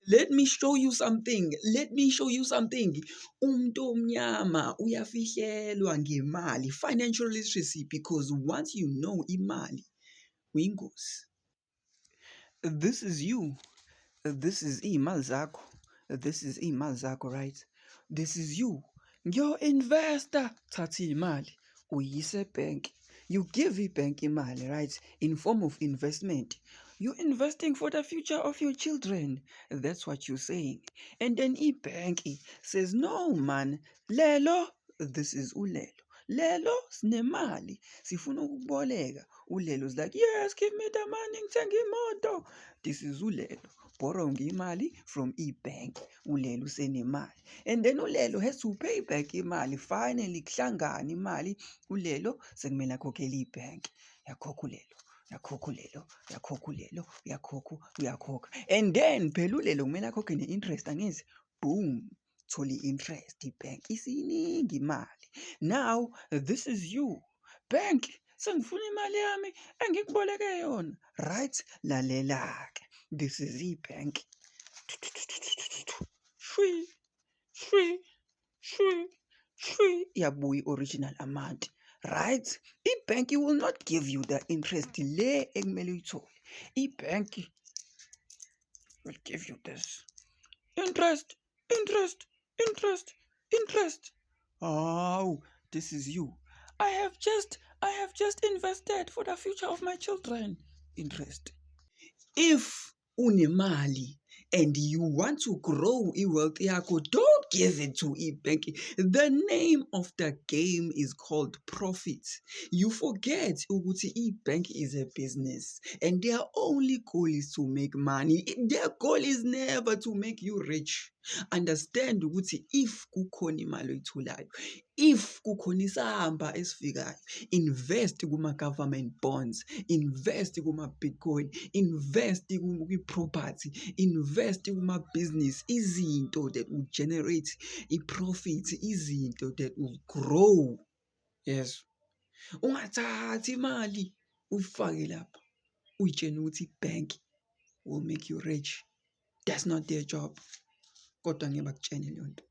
Let me show you something. Let me show you something. Umuntu omnyama uyafihlelwa ngemali, financial literacy, because once you know imali, uyingozi. This is you. This is iy'mali zakho. This is iy'mali zakho, right? This is you. Ngiyo-investor. Thatha iy'mali uyise ebhenki. You give ibhenki imali, right? In form of investment. You're investing for the future of your children. That's what you're saying. And then ibhenki says, no man, lelo, this is ulelo. Lelo sinemali sifuna ukuboleka. Ulelo is like, yes, give me the money ngithenge imoto. This is ulelo borrowing imali from e-bank. Ulelo usenemali. And then ulelo has to pay back imali. Finally kuhlangana imali. Ulelo sekumele akhokhele i-bank. Yakhokha ulelo. Uyakhokha. And then phela ulelo kumele akhokhe ne-interest angithi. Boom. Tholi interest ibhenki isiningi imali. Now this is you. Bank sengifuna imali yami engikuboleke yona. Right? Lalela-ke. This is ibhenki. Shwi. Yabuya original amount. Right? Ibhenki will not give you the interest le ekumele uyithole. Ibhenki will give you this. Interest. Oh, this is you. I have just invested for the future of my children. Interest. If unemali and you want to grow i-wealth yakho, don't give it to ibhenki. The name of the game is called profit. You forget ukuthi ibhenki is a business and their only goal is to make money. Their goal is never to make you rich. Understand ukuthi if kukhona imali oyitholayo, if kukhona isamba esifikayo, invest kuma-government bonds, invest kuma-Bitcoin, invest kwi-property, invest kuma-business, izinto that will generate i-profit, izinto that will grow. Yes. Ungathathi imali uyifake lapha uyitshena ukuthi i-bank will make you rich. That's not their job. Kodwa ngeke bakutshene leyo nto.